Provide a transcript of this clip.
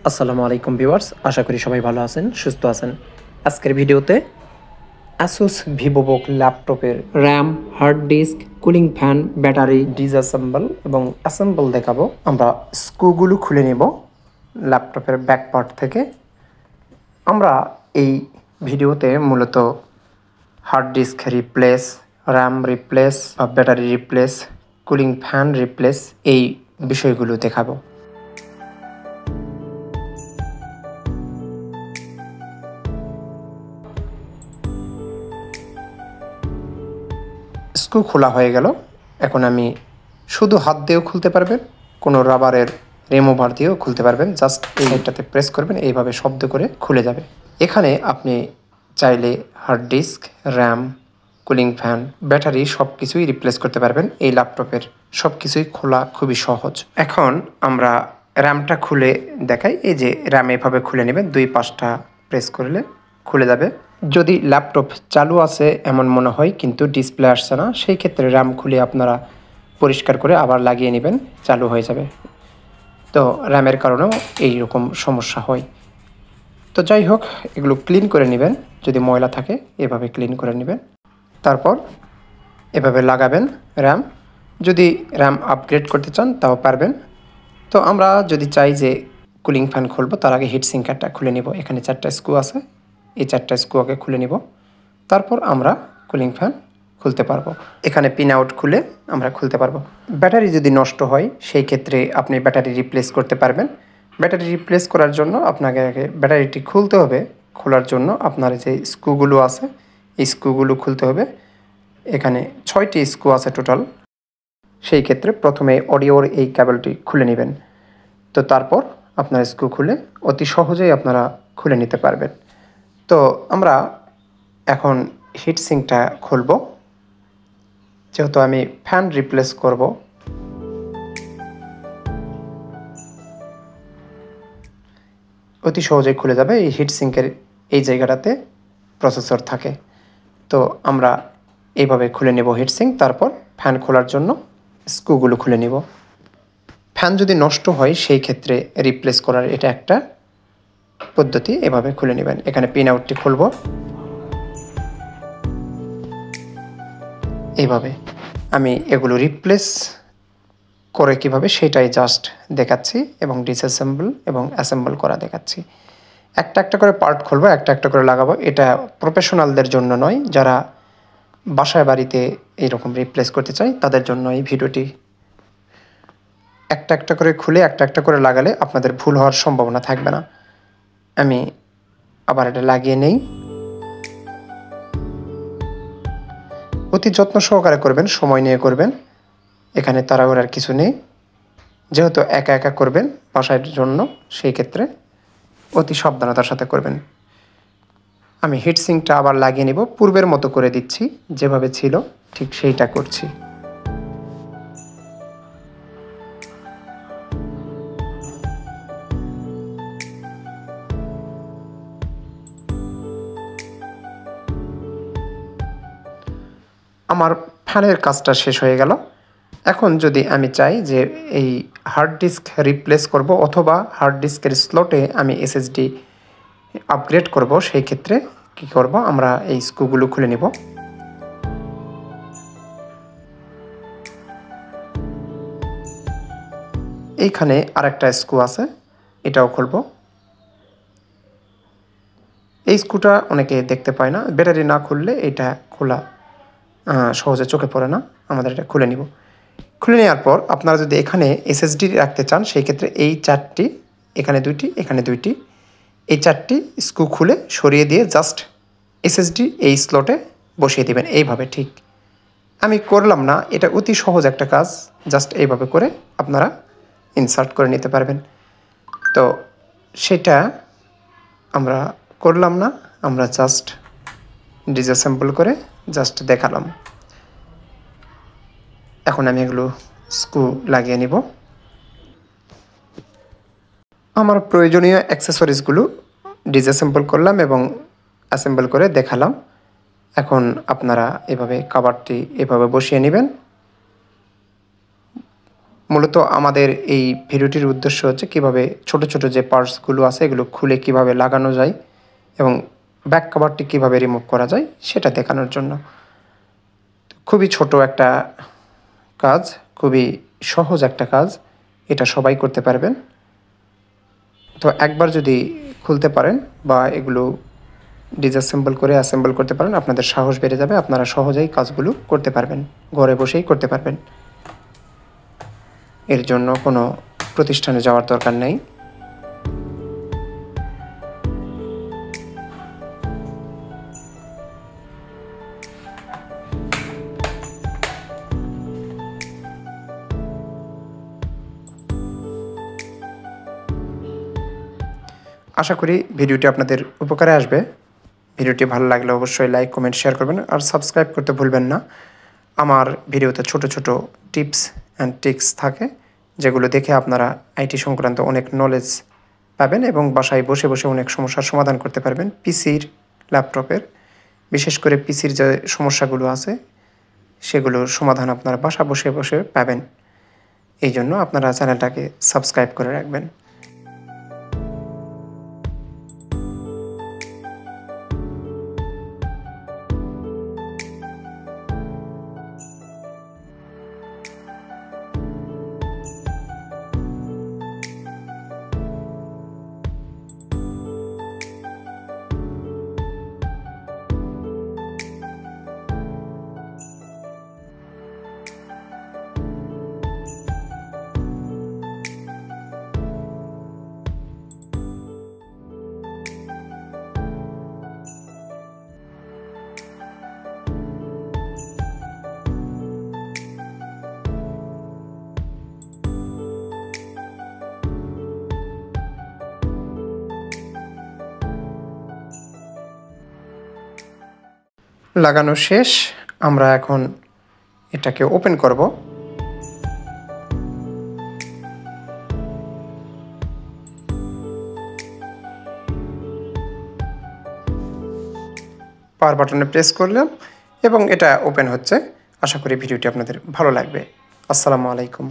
আসসালামু আলাইকুম ভিউয়ার্স, আশা করি সবাই ভালো আছেন, সুস্থ আছেন। আজকের ভিডিওতে Asus VivoBook ল্যাপটপের RAM, hard disk, cooling fan, battery disassemble এবং অ্যাসেম্বল দেখাবো। আমরা স্ক্রুগুলো খুলে নেব ল্যাপটপের ব্যাক পার্ট থেকে। আমরা এই ভিডিওতে মূলত hard disk replace, RAM replace, battery replace, cooling fan replace এই বিষয়গুলো দেখাবো। স্ক্রু খোলা হয়ে গেল। এখন আমি শুধু হাত দিয়েও খুলতে পারবেন, কোনো রাবারের রিমুভার দিয়েও খুলতে পারবেন। জাস্ট এই সাইডটাতে প্রেস করবেন, এইভাবে শব্দ করে খুলে যাবে। এখানে আপনি চাইলে hard disk, RAM, cooling fan, battery সব কিছুই রিপ্লেস করতে পারবেন। এই ল্যাপটপের সব কিছুই খোলা খুবই সহজ। এখন আমরা র্যামটা খুলে দেখাই। এই যে র্যাম এভাবে খুলে নেবেন, দুই পাশটা প্রেস করলে খুলে যাবে। যদি ল্যাপটপ চালু আছে এমন মনে হয় কিন্তু ডিসপ্লে আসছে না, সেই ক্ষেত্রে র্যাম খুলে আপনারা পরিষ্কার করে আবার লাগিয়ে নেবেন, চালু হয়ে যাবে। তো র্যামের কারণেও এই রকম সমস্যা হয়। তো যাই হোক, এগুলো ক্লিন করে নেবেন। যদি ময়লা থাকে এভাবে ক্লিন করে নেবেন, তারপর এভাবে লাগাবেন র্যাম। যদি র্যাম আপগ্রেড করতে চান তাও পারবেন। তো আমরা যদি চাই যে কুলিং ফ্যান খুলবো, তার আগে হিট সিঙ্কারটা খুলে নিব। এখানে 4টা স্ক্রু আছে, এই 4টা স্ক্রু আগে খুলে নিব, তারপর আমরা কুলিং ফ্যান খুলতে পারবো। এখানে পিন আউট খুলে আমরা খুলতে পারবো। ব্যাটারি যদি নষ্ট হয় সেই ক্ষেত্রে আপনি ব্যাটারি রিপ্লেস করতে পারবেন। ব্যাটারি রিপ্লেস করার জন্য আপনাকে আগে ব্যাটারিটি খুলতে হবে। খোলার জন্য আপনার যে স্ক্রুগুলো আছে এই স্ক্রুগুলো খুলতে হবে। এখানে 6টি স্ক্রু আছে টোটাল। সেই ক্ষেত্রে প্রথমে অডিওর এই কেবলটি খুলে নেবেন। তো তারপর আপনার স্ক্রু খুলে অতি সহজেই আপনারা খুলে নিতে পারবেন। তো আমরা এখন হিট সিঙ্কটা খুলব। যেহেতু আমি ফ্যান রিপ্লেস করব, অতি সহজেই খুলে যাবে। এই হিট সিঙ্কের এই জায়গাটাতে প্রসেসর থাকে। তো আমরা এইভাবে খুলে নেব হিট সিঙ্ক। তারপর ফ্যান খোলার জন্য স্ক্রুগুলো খুলে নেব। ফ্যান যদি নষ্ট হয় সেই ক্ষেত্রে রিপ্লেস করার এটা একটা পদ্ধতি। এভাবে খুলে নেবেন। এখানে পিন আউটটি খুলব এইভাবে। আমি এগুলো রিপ্লেস করে কীভাবে সেটাই জাস্ট দেখাচ্ছি এবং ডিসঅ্যাসেম্বল এবং অ্যাসেম্বল করা দেখাচ্ছি। একটা একটা করে পার্ট খুলবো, একটা একটা করে লাগাবো। এটা প্রফেশনালদের জন্য নয়, যারা বাসায় বাড়িতে এইরকম রিপ্লেস করতে চায় তাদের জন্য এই ভিডিওটি। একটা একটা করে খুলে একটা একটা করে লাগালে আপনাদের ভুল হওয়ার সম্ভাবনা থাকবে না। আমি আবার এটা লাগিয়ে নেই। অতি যত্ন সহকারে করবেন, সময় নিয়ে করবেন। এখানে তাড়াহুড়ার কিছু নেই। যেহেতু একা একা করবেন বাসার জন্য, সেই ক্ষেত্রে অতি সাবধানতার সাথে করবেন। আমি হিট সিঙ্কটা আবার লাগিয়ে নিব। পূর্বের মতো করে দিচ্ছি, যেভাবে ছিল ঠিক সেইটা করছি। আমার ফ্যানের কাজটা শেষ হয়ে গেল। এখন যদি আমি চাই যে এই হার্ড ডিস্ক রিপ্লেস করব অথবা হার্ড ডিস্কের স্লটে আমি এসএসডি আপগ্রেড করব, সেই ক্ষেত্রে কি করব, আমরা এই স্ক্রুগুলো খুলে নিব। এইখানে আরেকটা স্ক্রু আছে, এটাও খুলব। এই স্ক্রুটা অনেকে দেখতে পায় না। ব্যাটারি না খুললে এটা খোলা সহজে চোখে পড়ে না। আমাদের এটা খুলে নিব। খুলে নেওয়ার পর আপনারা যদি এখানে এসএসডি রাখতে চান সেই ক্ষেত্রে এই 4টি, এখানে 2টি, এখানে 2টি, এই 4টি স্ক্রু খুলে সরিয়ে দিয়ে জাস্ট এসএসডি এই স্লটে বসিয়ে দেবেন এইভাবে। ঠিক আমি করলাম না, এটা অতি সহজ একটা কাজ। জাস্ট এইভাবে করে আপনারা ইনসার্ট করে নিতে পারবেন। তো সেটা আমরা করলাম না, আমরা জাস্ট ডিসঅ্যাসেম্বল করে জাস্ট দেখালাম। এখন আমি এগুলো স্ক্রু লাগিয়ে নিব। আমার প্রয়োজনীয় অ্যাক্সেসরিজগুলো ডিসঅ্যাসেম্বল করলাম এবং অ্যাসেম্বল করে দেখালাম। এখন আপনারা এভাবে কভারটি এভাবে বসিয়ে নেবেন। মূলত আমাদের এই ভিডিওটির উদ্দেশ্য হচ্ছে কীভাবে ছোট ছোট যে পার্টসগুলো আছে এগুলো খুলে কিভাবে লাগানো যায় এবং ব্যাক কভারটি কীভাবে রিমুভ করা যায় সেটা দেখানোর জন্য। খুবই ছোট একটা কাজ, খুবই সহজ একটা কাজ, এটা সবাই করতে পারবেন। তো একবার যদি খুলতে পারেন বা এগুলো ডিসঅ্যাসেম্বল করে অ্যাসেম্বল করতে পারেন, আপনাদের সাহস বেড়ে যাবে, আপনারা সহজেই কাজগুলো করতে পারবেন, ঘরে বসেই করতে পারবেন। এর জন্য কোনো প্রতিষ্ঠানে যাওয়ার দরকার নেই। আশা করি ভিডিওটি আপনাদের উপকারে আসবে। ভিডিওটি ভালো লাগলে অবশ্যই লাইক, কমেন্ট, শেয়ার করবেন আর সাবস্ক্রাইব করতে ভুলবেন না। আমার ভিডিওতে ছোট ছোট টিপস অ্যান্ড ট্রিক্স থাকে, যেগুলো দেখে আপনারা আইটি সংক্রান্ত অনেক নলেজ পাবেন এবং বাসায় বসে বসে অনেক সমস্যার সমাধান করতে পারবেন। পিসির, ল্যাপটপের, বিশেষ করে পিসির যে সমস্যাগুলো আছে সেগুলোর সমাধান আপনারা বাসা বসে বসে পাবেন। এই জন্য আপনারা চ্যানেলটাকে সাবস্ক্রাইব করে রাখবেন। লাগানো শেষ, আমরা এখন এটাকে ওপেন করব। পাওয়ার বাটনে প্রেস করলাম এবং এটা ওপেন হচ্ছে। আশা করি ভিডিওটি আপনাদের ভালো লাগবে। আসসালামু আলাইকুম।